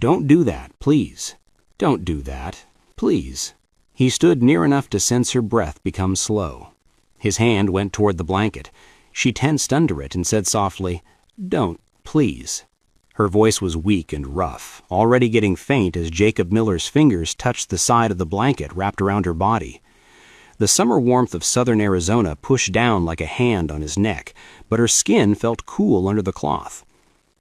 Don't do that, please. Don't do that, please." He stood near enough to sense her breath become slow. His hand went toward the blanket. She tensed under it and said softly, "Don't, please." Her voice was weak and rough, already getting faint as Jacob Miller's fingers touched the side of the blanket wrapped around her body. The summer warmth of southern Arizona pushed down like a hand on his neck, but her skin felt cool under the cloth.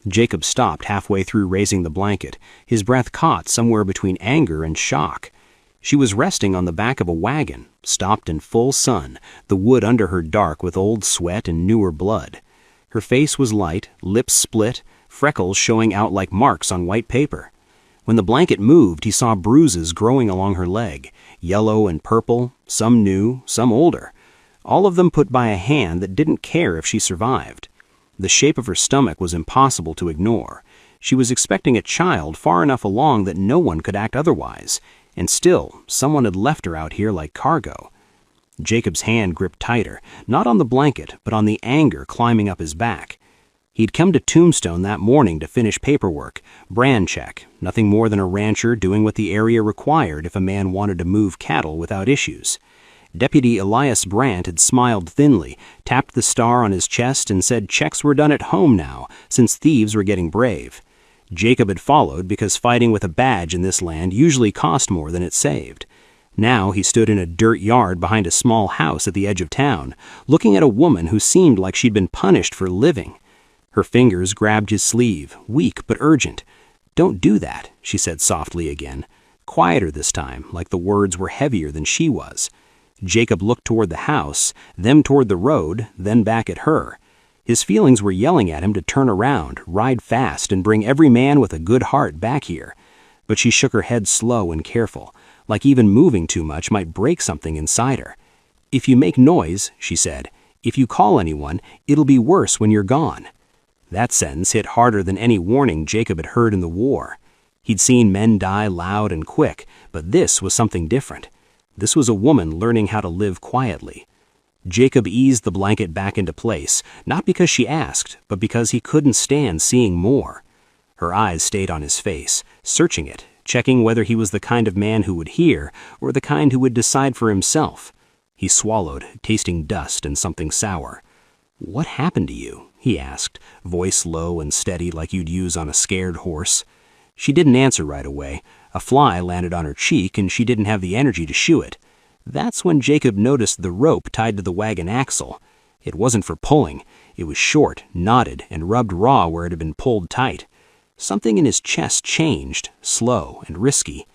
Jacob stopped halfway through raising the blanket, his breath caught somewhere between anger and shock. She was resting on the back of a wagon, stopped in full sun, the wood under her dark with old sweat and newer blood. Her face was light, lips split, freckles showing out like marks on white paper. When the blanket moved, he saw bruises growing along her leg, yellow and purple, some new, some older, all of them put by a hand that didn't care if she survived. The shape of her stomach was impossible to ignore. She was expecting a child far enough along that no one could act otherwise, and still, someone had left her out here like cargo. Jacob's hand gripped tighter, not on the blanket, but on the anger climbing up his back. He'd come to Tombstone that morning to finish paperwork, brand check, nothing more than a rancher doing what the area required if a man wanted to move cattle without issues. Deputy Elias Brandt had smiled thinly, tapped the star on his chest, and said checks were done at home now, since thieves were getting brave. Jacob had followed because fighting with a badge in this land usually cost more than it saved. Now he stood in a dirt yard behind a small house at the edge of town, looking at a woman who seemed like she'd been punished for living. Her fingers grabbed his sleeve, weak but urgent. "Don't do that," she said softly again, quieter this time, like the words were heavier than she was. Jacob looked toward the house, then toward the road, then back at her. His feelings were yelling at him to turn around, ride fast, and bring every man with a good heart back here. But she shook her head slow and careful, like even moving too much might break something inside her. "If you make noise," she said, "if you call anyone, it'll be worse when you're gone." That sentence hit harder than any warning Jacob had heard in the war. He'd seen men die loud and quick, but this was something different. This was a woman learning how to live quietly. Jacob eased the blanket back into place, not because she asked, but because he couldn't stand seeing more. Her eyes stayed on his face, searching it, checking whether he was the kind of man who would hear or the kind who would decide for himself. He swallowed, tasting dust and something sour. "What happened to you?" he asked, voice low and steady like you'd use on a scared horse. She didn't answer right away. A fly landed on her cheek and she didn't have the energy to shoo it. That's when Jacob noticed the rope tied to the wagon axle. It wasn't for pulling. It was short, knotted, and rubbed raw where it had been pulled tight. Something in his chest changed, slow and risky.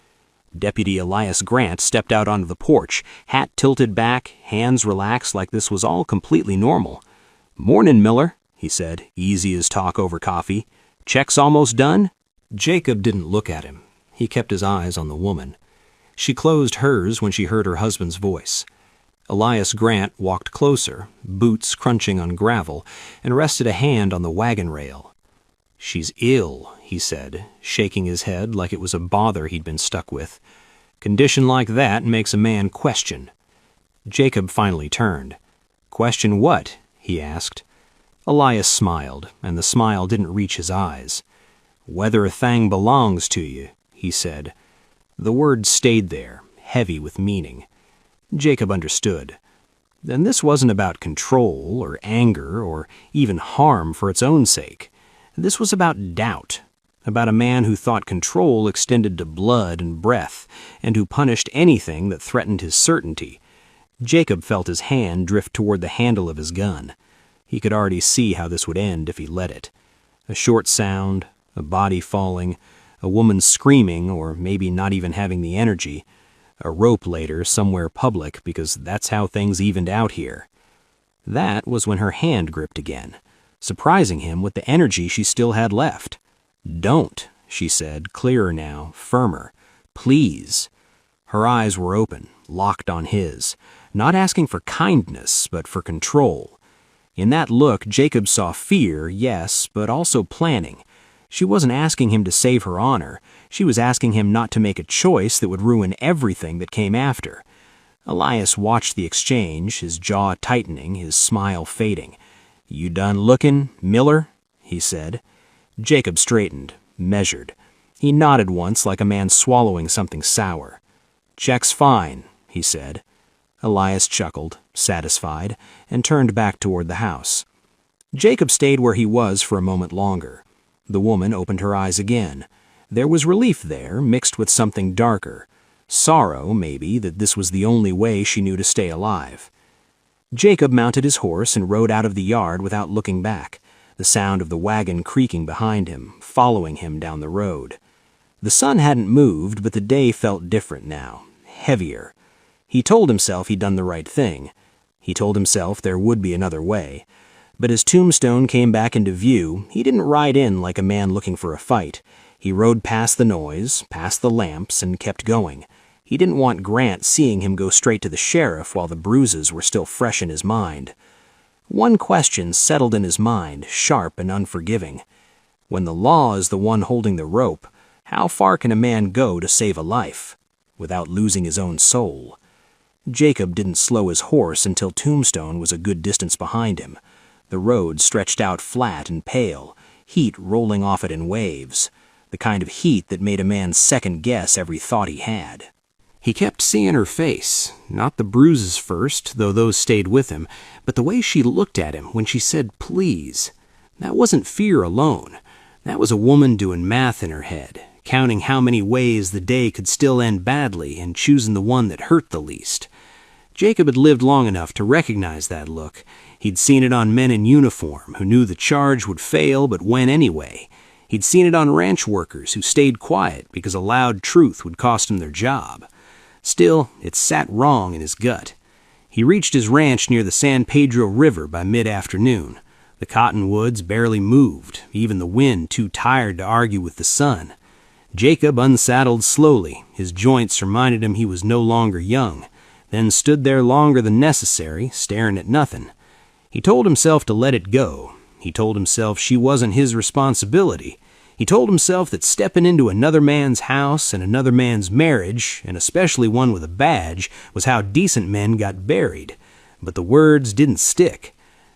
Deputy Elias Grant stepped out onto the porch, hat tilted back, hands relaxed like this was all completely normal. "Mornin', Miller," he said, easy as talk over coffee. "Check's almost done?" Jacob didn't look at him. He kept his eyes on the woman. She closed hers when she heard her husband's voice. Elias Grant walked closer, boots crunching on gravel, and rested a hand on the wagon rail. "She's ill," he said, shaking his head like it was a bother he'd been stuck with. "Condition like that makes a man question." Jacob finally turned. "Question what?" he asked. Elias smiled, and the smile didn't reach his eyes. "Whether a thing belongs to you," he said. The word stayed there, heavy with meaning. Jacob understood. Then this wasn't about control or anger or even harm for its own sake. This was about doubt, about a man who thought control extended to blood and breath, and who punished anything that threatened his certainty. Jacob felt his hand drift toward the handle of his gun. He could already see how this would end if he let it. A short sound, a body falling, a woman screaming or maybe not even having the energy, a rope later somewhere public because that's how things evened out here. That was when her hand gripped again, surprising him with the energy she still had left. "Don't," she said, clearer now, firmer. "Please." Her eyes were open, locked on his, not asking for kindness, but for control. In that look, Jacob saw fear, yes, but also planning. She wasn't asking him to save her honor. She was asking him not to make a choice that would ruin everything that came after. Elias watched the exchange, his jaw tightening, his smile fading. "You done lookin', Miller?" he said. Jacob straightened, measured. He nodded once like a man swallowing something sour. "Check's fine," he said. Elias chuckled, satisfied, and turned back toward the house. Jacob stayed where he was for a moment longer. The woman opened her eyes again. There was relief there, mixed with something darker. Sorrow, maybe, that this was the only way she knew to stay alive. Jacob mounted his horse and rode out of the yard without looking back, the sound of the wagon creaking behind him, following him down the road. The sun hadn't moved, but the day felt different now, heavier. He told himself he'd done the right thing. He told himself there would be another way. But as Tombstone came back into view, he didn't ride in like a man looking for a fight. He rode past the noise, past the lamps, and kept going. He didn't want Grant seeing him go straight to the sheriff while the bruises were still fresh in his mind. One question settled in his mind, sharp and unforgiving. When the law is the one holding the rope, how far can a man go to save a life, without losing his own soul? Jacob didn't slow his horse until Tombstone was a good distance behind him. The road stretched out flat and pale, heat rolling off it in waves, the kind of heat that made a man second-guess every thought he had. He kept seeing her face, not the bruises first, though those stayed with him, but the way she looked at him when she said please. That wasn't fear alone. That was a woman doing math in her head, counting how many ways the day could still end badly and choosing the one that hurt the least. Jacob had lived long enough to recognize that look. He'd seen it on men in uniform who knew the charge would fail but went anyway. He'd seen it on ranch workers who stayed quiet because a loud truth would cost them their job. Still, it sat wrong in his gut. He reached his ranch near the San Pedro River by mid-afternoon. The cottonwoods barely moved, even the wind too tired to argue with the sun. Jacob unsaddled slowly. His joints reminded him he was no longer young, then stood there longer than necessary, staring at nothing. He told himself to let it go. He told himself she wasn't his responsibility. He told himself that stepping into another man's house and another man's marriage, and especially one with a badge, was how decent men got buried. But the words didn't stick.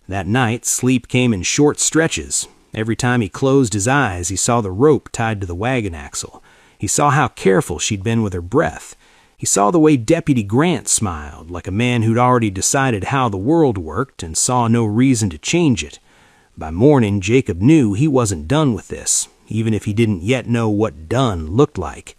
That night, sleep came in short stretches. Every time he closed his eyes, he saw the rope tied to the wagon axle. He saw how careful she'd been with her breath. He saw the way Deputy Grant smiled, like a man who'd already decided how the world worked and saw no reason to change it. By morning, Jacob knew he wasn't done with this, even if he didn't yet know what done looked like.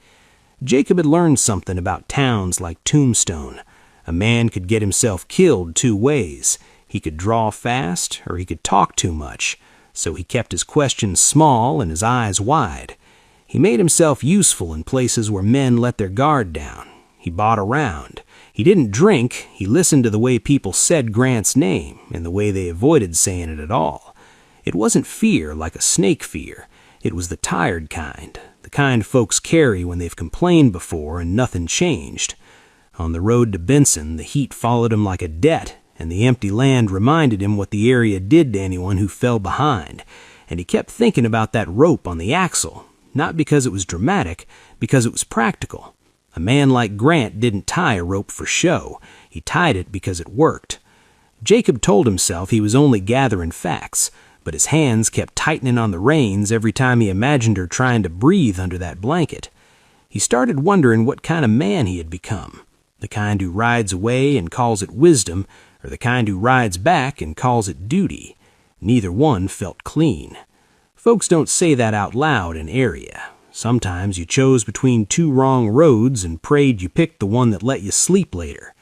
Jacob had learned something about towns like Tombstone. A man could get himself killed two ways. He could draw fast, or he could talk too much, so he kept his questions small and his eyes wide. He made himself useful in places where men let their guard down. He bought around. He didn't drink. He listened to the way people said Grant's name and the way they avoided saying it at all. It wasn't fear like a snake fear. It was the tired kind, the kind folks carry when they've complained before and nothing changed. On the road to Benson, the heat followed him like a debt, and the empty land reminded him what the area did to anyone who fell behind. And he kept thinking about that rope on the axle, not because it was dramatic, because it was practical. A man like Grant didn't tie a rope for show. He tied it because it worked. Jacob told himself he was only gathering facts, but his hands kept tightening on the reins every time he imagined her trying to breathe under that blanket. He started wondering what kind of man he had become, the kind who rides away and calls it wisdom, or the kind who rides back and calls it duty. Neither one felt clean. Folks don't say that out loud in area. Sometimes you chose between two wrong roads and prayed you picked the one that let you sleep later.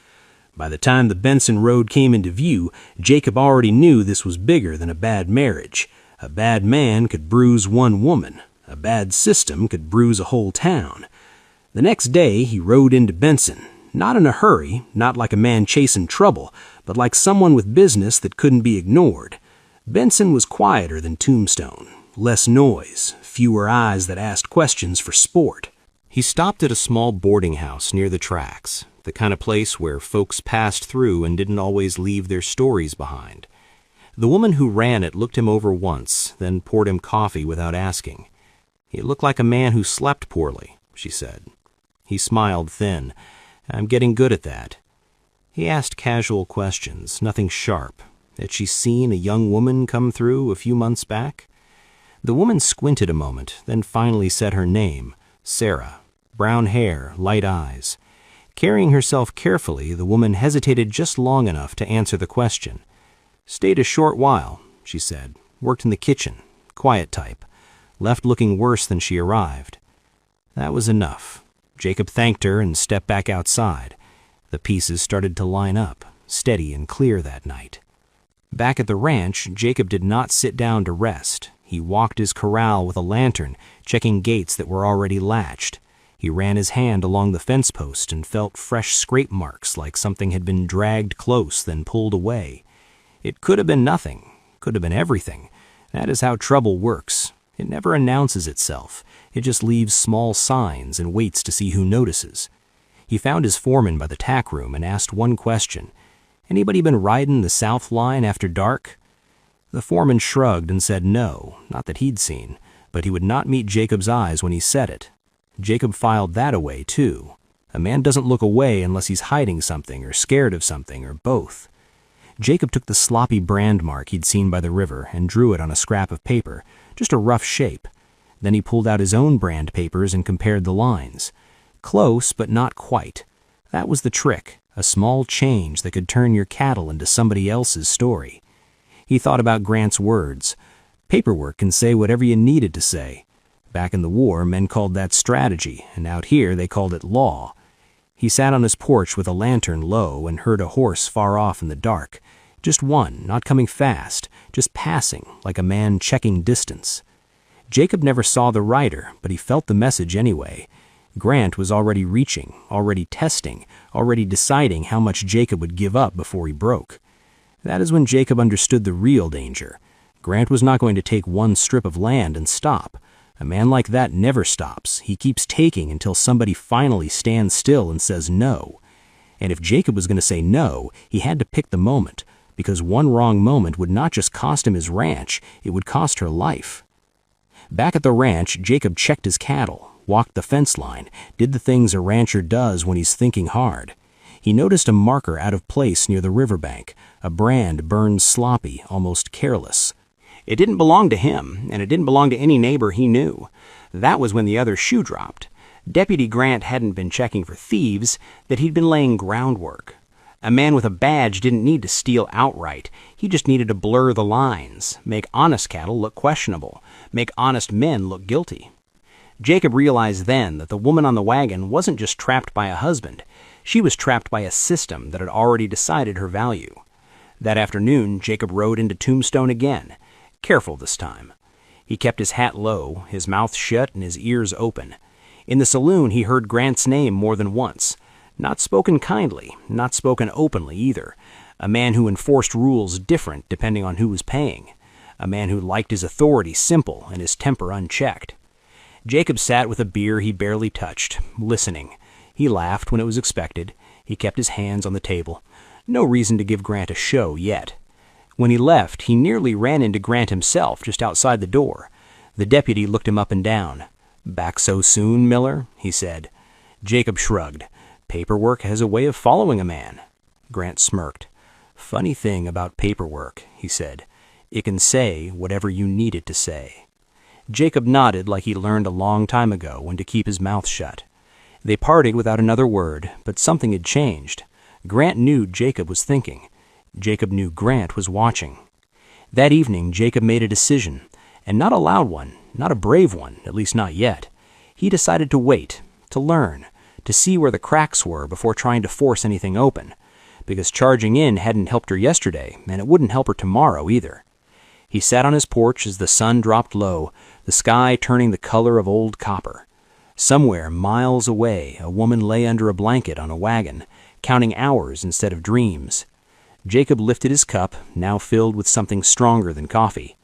By the time the Benson Road came into view, Jacob already knew this was bigger than a bad marriage. A bad man could bruise one woman. A bad system could bruise a whole town. The next day he rode into Benson, not in a hurry, not like a man chasing trouble, but like someone with business that couldn't be ignored. Benson was quieter than Tombstone. Less noise, fewer eyes that asked questions for sport. He stopped at a small boarding house near the tracks, the kind of place where folks passed through and didn't always leave their stories behind. The woman who ran it looked him over once, then poured him coffee without asking. "He looked like a man who slept poorly," she said. He smiled thin. "I'm getting good at that." He asked casual questions, nothing sharp. Had she seen a young woman come through a few months back? The woman squinted a moment, then finally said her name. Sarah. Brown hair, light eyes. Carrying herself carefully, the woman hesitated just long enough to answer the question. "Stayed a short while," she said. "Worked in the kitchen. Quiet type. Left looking worse than she arrived." That was enough. Jacob thanked her and stepped back outside. The pieces started to line up, steady and clear that night. Back at the ranch, Jacob did not sit down to rest. He walked his corral with a lantern, checking gates that were already latched. He ran his hand along the fence post and felt fresh scrape marks like something had been dragged close then pulled away. It could have been nothing, could have been everything. That is how trouble works. It never announces itself. It just leaves small signs and waits to see who notices. He found his foreman by the tack room and asked one question. "Anybody been riding the South Line after dark?" The foreman shrugged and said no, not that he'd seen, but he would not meet Jacob's eyes when he said it. Jacob filed that away, too. A man doesn't look away unless he's hiding something or scared of something or both. Jacob took the sloppy brand mark he'd seen by the river and drew it on a scrap of paper, just a rough shape. Then he pulled out his own brand papers and compared the lines. Close, but not quite. That was the trick, a small change that could turn your cattle into somebody else's story. He thought about Grant's words. Paperwork can say whatever you need it to say. Back in the war, men called that strategy, and out here they called it law. He sat on his porch with a lantern low and heard a horse far off in the dark. Just one, not coming fast, just passing, like a man checking distance. Jacob never saw the rider, but he felt the message anyway. Grant was already reaching, already testing, already deciding how much Jacob would give up before he broke. That is when Jacob understood the real danger. Grant was not going to take one strip of land and stop. A man like that never stops. He keeps taking until somebody finally stands still and says no. And if Jacob was going to say no, he had to pick the moment, because one wrong moment would not just cost him his ranch, it would cost her life. Back at the ranch, Jacob checked his cattle, walked the fence line, did the things a rancher does when he's thinking hard. He noticed a marker out of place near the riverbank, a brand burned sloppy, almost careless. It didn't belong to him, and it didn't belong to any neighbor he knew. That was when the other shoe dropped. Deputy Grant hadn't been checking for thieves, that he'd been laying groundwork. A man with a badge didn't need to steal outright. He just needed to blur the lines, make honest cattle look questionable, make honest men look guilty. Jacob realized then that the woman on the wagon wasn't just trapped by a husband. She was trapped by a system that had already decided her value. That afternoon, Jacob rode into Tombstone again. Careful this time. He kept his hat low, his mouth shut and his ears open. In the saloon, he heard Grant's name more than once. Not spoken kindly, not spoken openly either. A man who enforced rules different depending on who was paying. A man who liked his authority simple and his temper unchecked. Jacob sat with a beer he barely touched, listening. He laughed when it was expected. He kept his hands on the table. No reason to give Grant a show yet. When he left, he nearly ran into Grant himself just outside the door. The deputy looked him up and down. "Back so soon, Miller?" he said. Jacob shrugged. "Paperwork has a way of following a man." Grant smirked. "Funny thing about paperwork," he said. "It can say whatever you need it to say." Jacob nodded like he learned a long time ago when to keep his mouth shut. They parted without another word, but something had changed. Grant knew Jacob was thinking. Jacob knew Grant was watching. That evening, Jacob made a decision, and not a loud one, not a brave one, at least not yet. He decided to wait, to learn, to see where the cracks were before trying to force anything open, because charging in hadn't helped her yesterday, and it wouldn't help her tomorrow either. He sat on his porch as the sun dropped low, the sky turning the color of old copper. Somewhere, miles away, a woman lay under a blanket on a wagon, counting hours instead of dreams. Jacob lifted his cup, now filled with something stronger than coffee.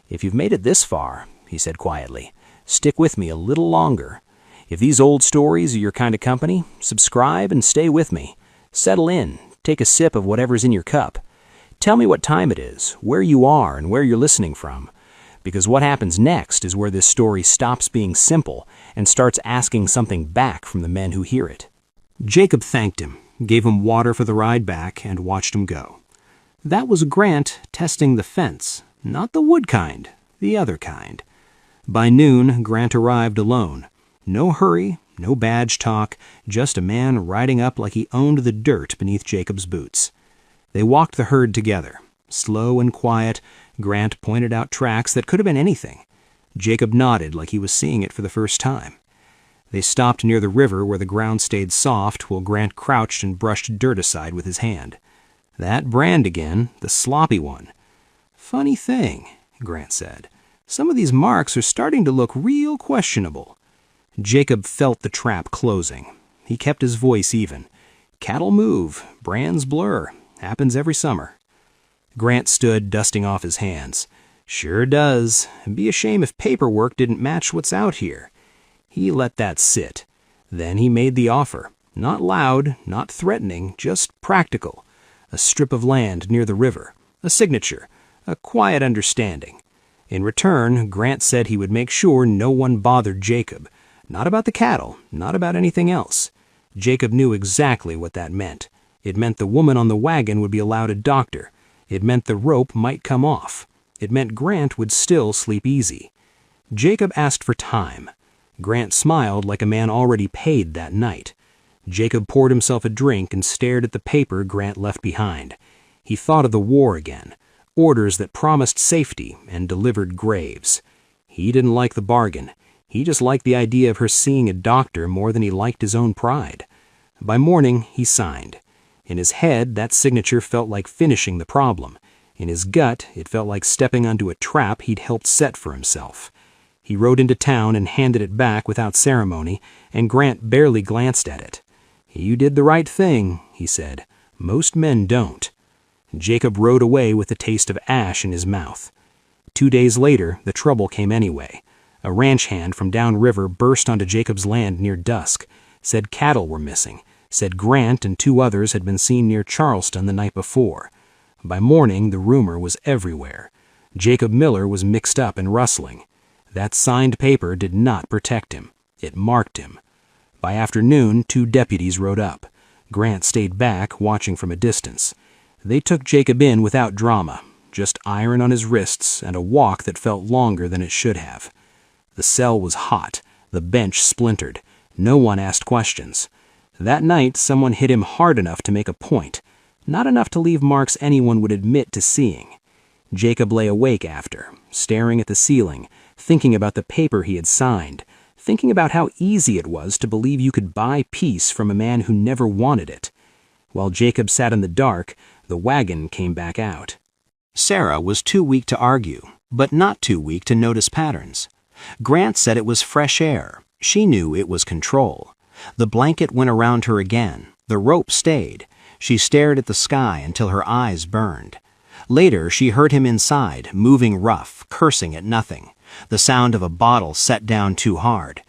"If you've made it this far," he said quietly, "stick with me a little longer. If these old stories are your kind of company, subscribe and stay with me. Settle in, take a sip of whatever's in your cup. Tell me what time it is, where you are, and where you're listening from. Because what happens next is where this story stops being simple and starts asking something back from the men who hear it." Jacob thanked him, gave him water for the ride back, and watched him go. That was Grant testing the fence, not the wood kind, the other kind. By noon, Grant arrived alone. No hurry, no badge talk, just a man riding up like he owned the dirt beneath Jacob's boots. They walked the herd together. Slow and quiet, Grant pointed out tracks that could have been anything. Jacob nodded like he was seeing it for the first time. They stopped near the river where the ground stayed soft while Grant crouched and brushed dirt aside with his hand. That brand again, the sloppy one. Funny thing, Grant said. Some of these marks are starting to look real questionable. Jacob felt the trap closing. He kept his voice even. Cattle move, brands blur. Happens every summer. Grant stood, dusting off his hands. Sure does. It'd be a shame if paperwork didn't match what's out here. He let that sit. Then he made the offer. Not loud, not threatening, just practical. A strip of land near the river. A signature. A quiet understanding. In return, Grant said he would make sure no one bothered Jacob. Not about the cattle, not about anything else. Jacob knew exactly what that meant. It meant the woman on the wagon would be allowed a doctor. It meant the rope might come off. It meant Grant would still sleep easy. Jacob asked for time. Grant smiled like a man already paid that night. Jacob poured himself a drink and stared at the paper Grant left behind. He thought of the war again. Orders that promised safety and delivered graves. He didn't like the bargain. He just liked the idea of her seeing a doctor more than he liked his own pride. By morning, he signed. In his head, that signature felt like finishing the problem. In his gut, it felt like stepping onto a trap he'd helped set for himself. He rode into town and handed it back without ceremony, and Grant barely glanced at it. "You did the right thing," he said. "Most men don't." Jacob rode away with the taste of ash in his mouth. 2 days later, the trouble came anyway. A ranch hand from downriver burst onto Jacob's land near dusk, said cattle were missing, said Grant and 2 others had been seen near Charleston the night before. By morning, the rumor was everywhere. Jacob Miller was mixed up and rustling. That signed paper did not protect him. It marked him. By afternoon, 2 deputies rode up. Grant stayed back, watching from a distance. They took Jacob in without drama, just iron on his wrists and a walk that felt longer than it should have. The cell was hot, the bench splintered. No one asked questions. That night, someone hit him hard enough to make a point, not enough to leave marks anyone would admit to seeing. Jacob lay awake after, staring at the ceiling, thinking about the paper he had signed, thinking about how easy it was to believe you could buy peace from a man who never wanted it. While Jacob sat in the dark, the wagon came back out. Sarah was too weak to argue, but not too weak to notice patterns. Grant said it was fresh air. She knew it was control. The blanket went around her again. The rope stayed. She stared at the sky until her eyes burned. Later, she heard him inside, moving rough, cursing at nothing. The sound of a bottle set down too hard.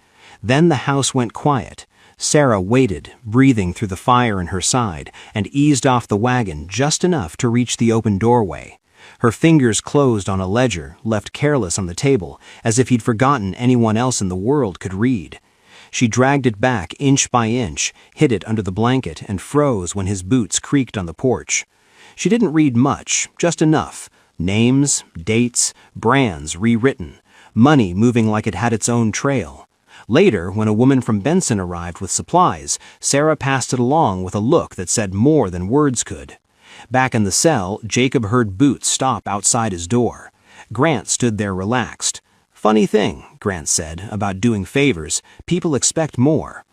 Then the house went quiet. Sarah waited, breathing through the fire in her side, and eased off the wagon just enough to reach the open doorway. Her fingers closed on a ledger, left careless on the table, as if he'd forgotten anyone else in the world could read. She dragged it back inch by inch, hid it under the blanket, and froze when his boots creaked on the porch. She didn't read much, just enough. Names, dates, brands rewritten, money moving like it had its own trail. Later, when a woman from Benson arrived with supplies, Sarah passed it along with a look that said more than words could. Back in the cell, Jacob heard Boots stop outside his door. Grant stood there relaxed. "Funny thing," Grant said, "about doing favors. People expect more."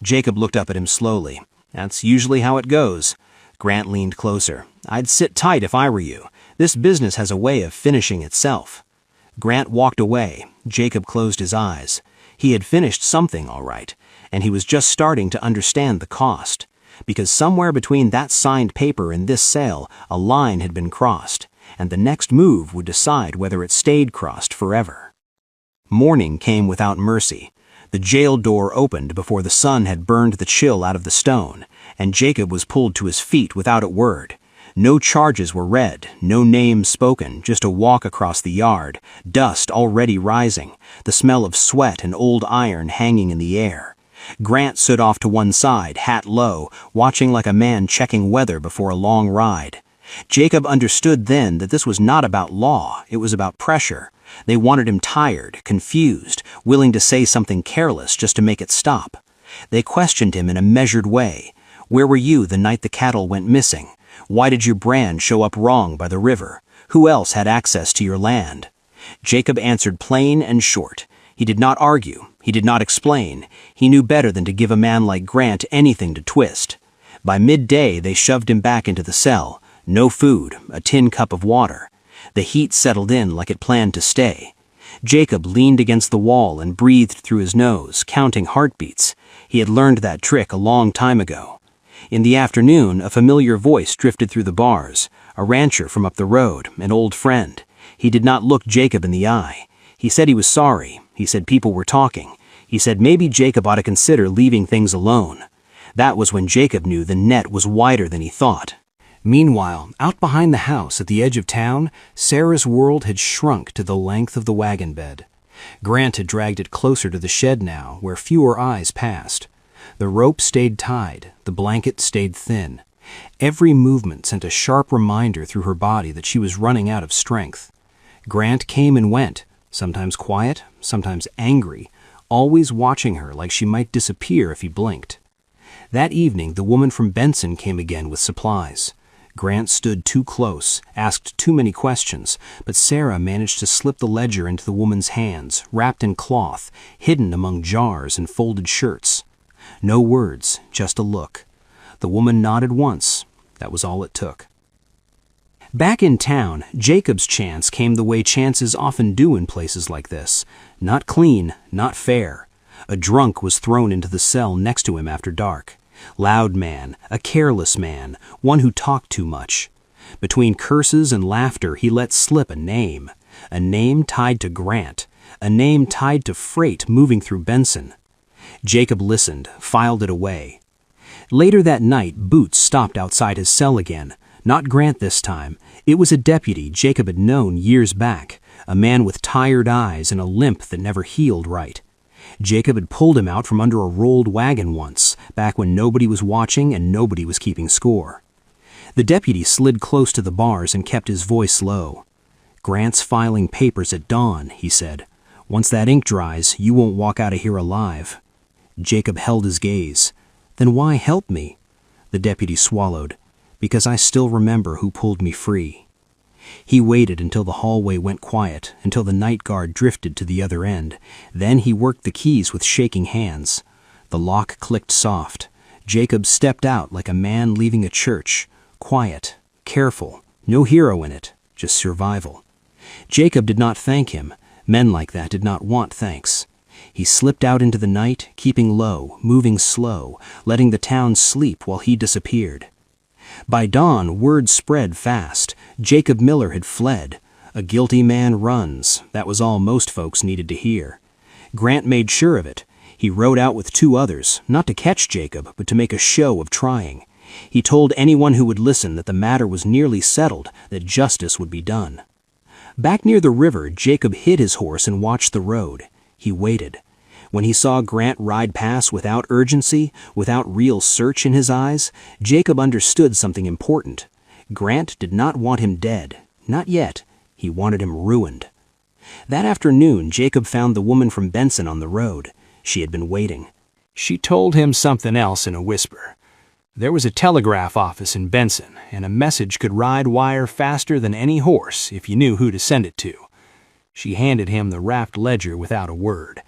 Jacob looked up at him slowly. "That's usually how it goes." Grant leaned closer. "I'd sit tight if I were you. This business has a way of finishing itself." Grant walked away. Jacob closed his eyes. He had finished something, all right, and he was just starting to understand the cost. Because somewhere between that signed paper and this sale, a line had been crossed, and the next move would decide whether it stayed crossed forever. Morning came without mercy. The jail door opened before the sun had burned the chill out of the stone, and Jacob was pulled to his feet without a word. No charges were read, no names spoken, just a walk across the yard, dust already rising, the smell of sweat and old iron hanging in the air. Grant stood off to one side, hat low, watching like a man checking weather before a long ride. Jacob understood then that this was not about law, it was about pressure. They wanted him tired, confused, willing to say something careless just to make it stop. They questioned him in a measured way. Where were you the night the cattle went missing? Why did your brand show up wrong by the river? Who else had access to your land? Jacob answered plain and short. He did not argue. He did not explain. He knew better than to give a man like Grant anything to twist. By midday, they shoved him back into the cell. No food, a tin cup of water. The heat settled in like it planned to stay. Jacob leaned against the wall and breathed through his nose, counting heartbeats. He had learned that trick a long time ago. In the afternoon, a familiar voice drifted through the bars. A rancher from up the road, an old friend. He did not look Jacob in the eye. He said he was sorry. He said people were talking. He said maybe Jacob ought to consider leaving things alone. That was when Jacob knew the net was wider than he thought. Meanwhile, out behind the house at the edge of town, Sarah's world had shrunk to the length of the wagon bed. Grant had dragged it closer to the shed now, where fewer eyes passed. The rope stayed tied, the blanket stayed thin. Every movement sent a sharp reminder through her body that she was running out of strength. Grant came and went, sometimes quiet, sometimes angry, always watching her like she might disappear if he blinked. That evening, the woman from Benson came again with supplies. Grant stood too close, asked too many questions, but Sarah managed to slip the ledger into the woman's hands, wrapped in cloth, hidden among jars and folded shirts. No words, just a look. The woman nodded once. That was all it took. Back in town, Jacob's chance came the way chances often do in places like this. Not clean, not fair. A drunk was thrown into the cell next to him after dark. Loud man, a careless man, one who talked too much. Between curses and laughter, he let slip a name tied to Grant, a name tied to freight moving through Benson. Jacob listened, filed it away. Later that night, Boots stopped outside his cell again. Not Grant this time. It was a deputy Jacob had known years back, a man with tired eyes and a limp that never healed right. Jacob had pulled him out from under a rolled wagon once, back when nobody was watching and nobody was keeping score. The deputy slid close to the bars and kept his voice low. "Grant's filing papers at dawn," he said. "Once that ink dries, you won't walk out of here alive." Jacob held his gaze. "Then why help me?" The deputy swallowed. "Because I still remember who pulled me free." He waited until the hallway went quiet, until the night guard drifted to the other end. Then he worked the keys with shaking hands. The lock clicked soft. Jacob stepped out like a man leaving a church. Quiet, careful, no hero in it, just survival. Jacob did not thank him. Men like that did not want thanks. He slipped out into the night, keeping low, moving slow, letting the town sleep while he disappeared. By dawn, word spread fast. Jacob Miller had fled. A guilty man runs. That was all most folks needed to hear. Grant made sure of it. He rode out with 2 others, not to catch Jacob, but to make a show of trying. He told anyone who would listen that the matter was nearly settled, that justice would be done. Back near the river, Jacob hid his horse and watched the road. He waited. When he saw Grant ride past without urgency, without real search in his eyes, Jacob understood something important. Grant did not want him dead. Not yet. He wanted him ruined. That afternoon, Jacob found the woman from Benson on the road. She had been waiting. She told him something else in a whisper. There was a telegraph office in Benson, and a message could ride wire faster than any horse if you knew who to send it to. She handed him the wrapped ledger without a word.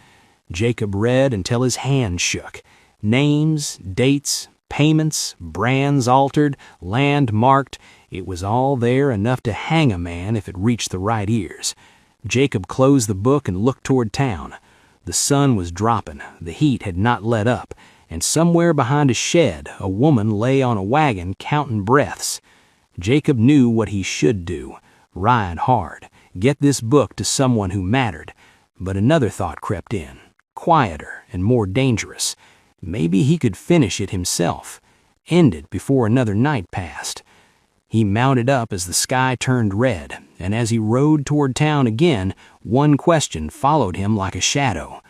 Jacob read until his hand shook. Names, dates, payments, brands altered, land marked. It was all there, enough to hang a man if it reached the right ears. Jacob closed the book and looked toward town. The sun was dropping, the heat had not let up, and somewhere behind a shed a woman lay on a wagon counting breaths. Jacob knew what he should do. Ride hard. Get this book to someone who mattered. But another thought crept in. Quieter and more dangerous. Maybe he could finish it himself, end it before another night passed. He mounted up as the sky turned red, and as he rode toward town again, one question followed him like a shadow.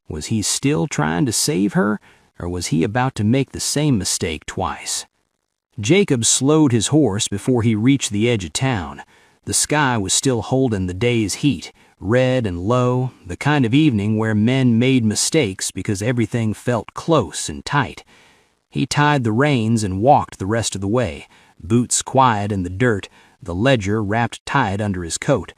Was he still trying to save her, or was he about to make the same mistake twice? Jacob slowed his horse before he reached the edge of town. The sky was still holding the day's heat, red and low, the kind of evening where men made mistakes because everything felt close and tight. He tied the reins and walked the rest of the way, boots quiet in the dirt, the ledger wrapped tight under his coat.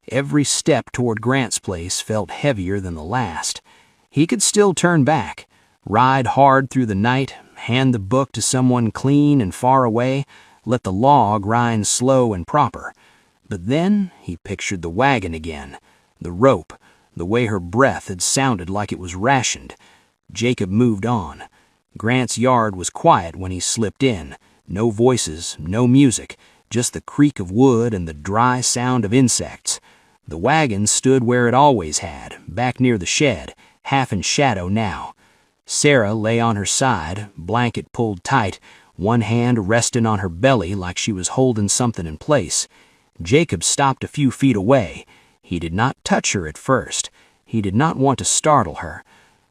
Every step toward Grant's place felt heavier than the last. He could still turn back, ride hard through the night, hand the book to someone clean and far away, let the law grind slow and proper. But then he pictured the wagon again, the rope, the way her breath had sounded like it was rationed. Jacob moved on. Grant's yard was quiet when he slipped in. No voices, no music, just the creak of wood and the dry sound of insects. The wagon stood where it always had, back near the shed, half in shadow now. Sarah lay on her side, blanket pulled tight, one hand resting on her belly like she was holding something in place. Jacob stopped a few feet away. He did not touch her at first. He did not want to startle her.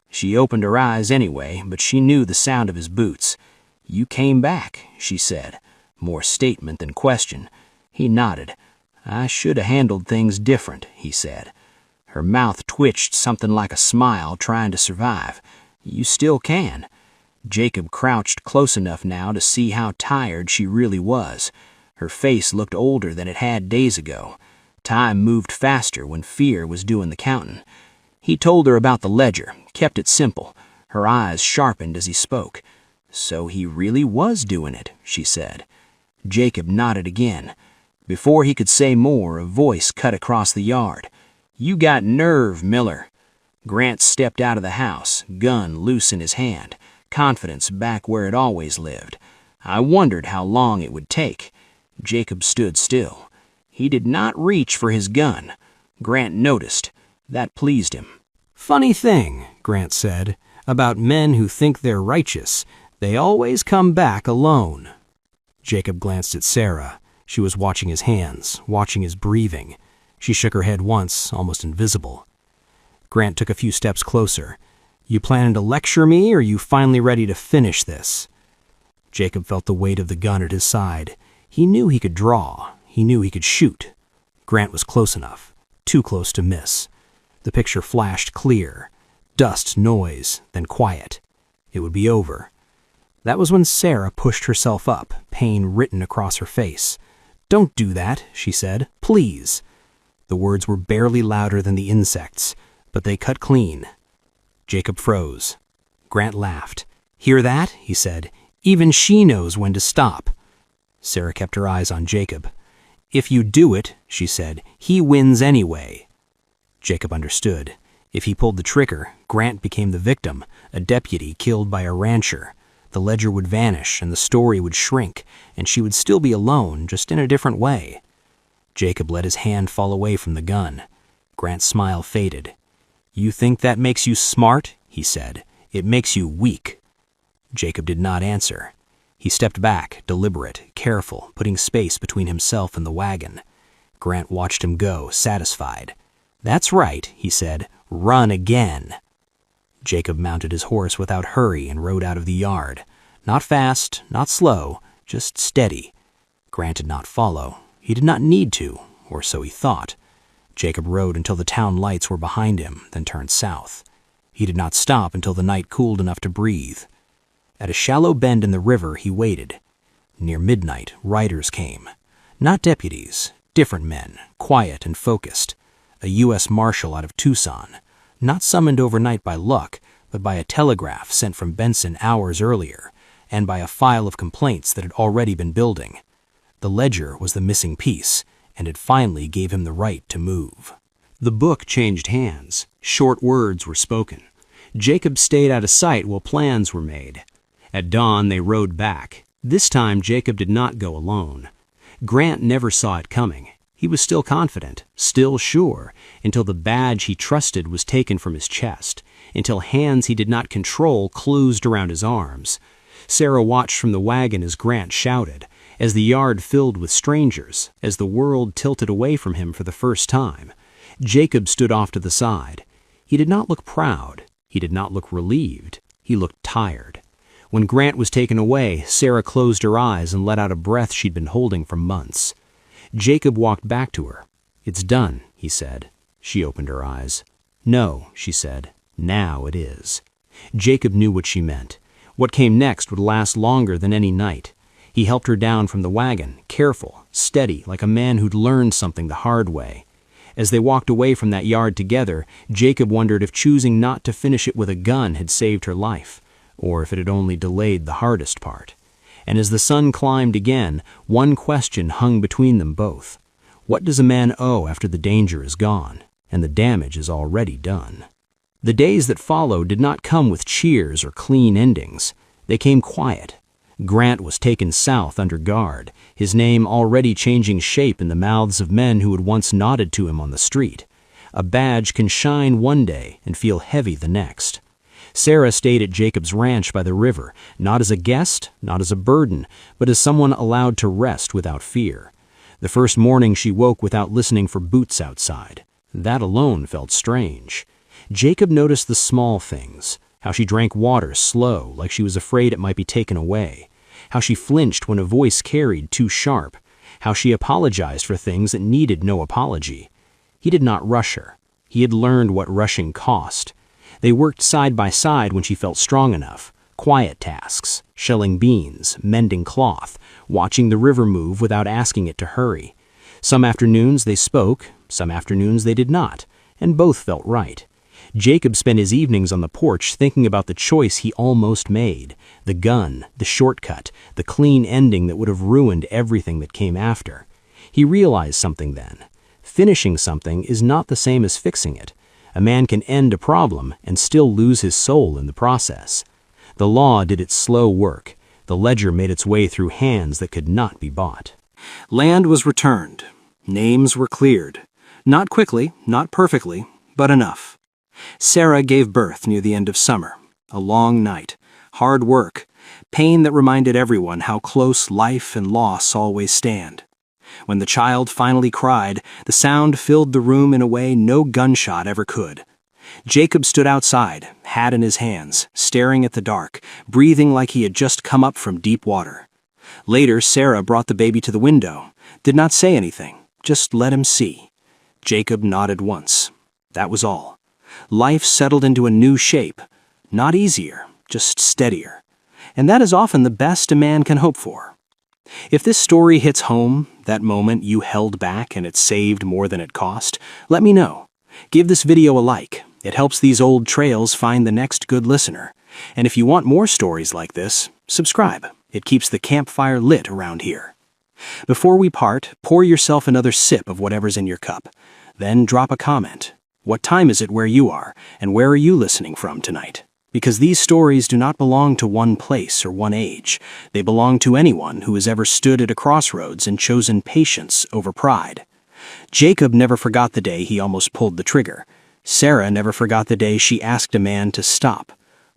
She opened her eyes anyway, but she knew the sound of his boots. "You came back," she said, more statement than question. He nodded. "I should have handled things different," he said. Her mouth twitched something like a smile, trying to survive. "You still can." Jacob crouched close enough now to see how tired she really was. Her face looked older than it had days ago. Time moved faster when fear was doing the counting. He told her about the ledger, kept it simple. Her eyes sharpened as he spoke. "So he really was doing it," she said. Jacob nodded again. Before he could say more, a voice cut across the yard. "You got nerve, Miller." Grant stepped out of the house, gun loose in his hand, confidence back where it always lived. I wondered how long it would take. Jacob stood still. He did not reach for his gun. Grant noticed. That pleased him. "Funny thing," Grant said, "about men who think they're righteous. They always come back alone." Jacob glanced at Sarah. She was watching his hands, watching his breathing. She shook her head once, almost invisible. Grant took a few steps closer. "You planning to lecture me, or are you finally ready to finish this?" Jacob felt the weight of the gun at his side. He knew he could draw. He knew he could shoot. Grant was close enough, too close to miss. The picture flashed clear. Dust, noise, then quiet. It would be over. That was when Sarah pushed herself up, pain written across her face. "Don't do that," she said. "Please." The words were barely louder than the insects, but they cut clean. Jacob froze. Grant laughed. "Hear that?" he said. "Even she knows when to stop." Sarah kept her eyes on Jacob. "If you do it," she said, "he wins anyway." Jacob understood. If he pulled the trigger, Grant became the victim, a deputy killed by a rancher. The ledger would vanish and the story would shrink, and she would still be alone, just in a different way. Jacob let his hand fall away from the gun. Grant's smile faded. "You think that makes you smart?" he said. "It makes you weak." Jacob did not answer. He stepped back, deliberate, careful, putting space between himself and the wagon. Grant watched him go, satisfied. "That's right," he said. "Run again." Jacob mounted his horse without hurry and rode out of the yard. Not fast, not slow, just steady. Grant did not follow. He did not need to, or so he thought. Jacob rode until the town lights were behind him, then turned south. He did not stop until the night cooled enough to breathe. At a shallow bend in the river, he waited. Near midnight, riders came. Not deputies, different men, quiet and focused. A U.S. Marshal out of Tucson, not summoned overnight by luck, but by a telegraph sent from Benson hours earlier, and by a file of complaints that had already been building. The ledger was the missing piece, and it finally gave him the right to move. The book changed hands. Short words were spoken. Jacob stayed out of sight while plans were made. At dawn, they rode back. This time, Jacob did not go alone. Grant never saw it coming. He was still confident, still sure, until the badge he trusted was taken from his chest, until hands he did not control closed around his arms. Sarah watched from the wagon as Grant shouted, as the yard filled with strangers, as the world tilted away from him for the first time. Jacob stood off to the side. He did not look proud. He did not look relieved. He looked tired. When Grant was taken away, Sarah closed her eyes and let out a breath she'd been holding for months. Jacob walked back to her. "It's done," he said. She opened her eyes. "No," she said. "Now it is." Jacob knew what she meant. What came next would last longer than any night. He helped her down from the wagon, careful, steady, like a man who'd learned something the hard way. As they walked away from that yard together, Jacob wondered if choosing not to finish it with a gun had saved her life, or if it had only delayed the hardest part. And as the sun climbed again, one question hung between them both. What does a man owe after the danger is gone, and the damage is already done? The days that followed did not come with cheers or clean endings. They came quiet. Grant was taken south under guard, his name already changing shape in the mouths of men who had once nodded to him on the street. A badge can shine one day and feel heavy the next. Sarah stayed at Jacob's ranch by the river, not as a guest, not as a burden, but as someone allowed to rest without fear. The first morning she woke without listening for boots outside. That alone felt strange. Jacob noticed the small things, how she drank water slow, like she was afraid it might be taken away, how she flinched when a voice carried too sharp, how she apologized for things that needed no apology. He did not rush her. He had learned what rushing cost. They worked side by side when she felt strong enough. Quiet tasks, shelling beans, mending cloth, watching the river move without asking it to hurry. Some afternoons they spoke, some afternoons they did not, and both felt right. Jacob spent his evenings on the porch thinking about the choice he almost made, the gun, the shortcut, the clean ending that would have ruined everything that came after. He realized something then. Finishing something is not the same as fixing it. A man can end a problem and still lose his soul in the process. The law did its slow work. The ledger made its way through hands that could not be bought. Land was returned. Names were cleared. Not quickly, not perfectly, but enough. Sarah gave birth near the end of summer. A long night, hard work, pain that reminded everyone how close life and loss always stand. When the child finally cried, the sound filled the room in a way no gunshot ever could. Jacob stood outside, hat in his hands, staring at the dark, breathing like he had just come up from deep water. Later, Sarah brought the baby to the window, did not say anything, just let him see. Jacob nodded once. That was all. Life settled into a new shape, not easier, just steadier. And that is often the best a man can hope for. If this story hits home, that moment you held back and it saved more than it cost, let me know. Give this video a like. It helps these old trails find the next good listener. And if you want more stories like this, subscribe. It keeps the campfire lit around here. Before we part, pour yourself another sip of whatever's in your cup. Then drop a comment. What time is it where you are, and where are you listening from tonight? Because these stories do not belong to one place or one age. They belong to anyone who has ever stood at a crossroads and chosen patience over pride. Jacob never forgot the day he almost pulled the trigger. Sarah never forgot the day she asked a man to stop.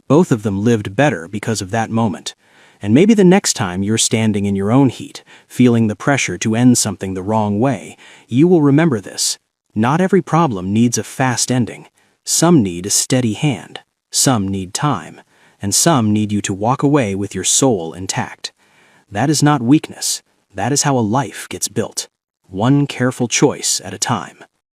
Both of them lived better because of that moment. And maybe the next time you're standing in your own heat, feeling the pressure to end something the wrong way, you will remember this. Not every problem needs a fast ending. Some need a steady hand. Some need time. And some need you to walk away with your soul intact. That is not weakness. That is how a life gets built. One careful choice at a time.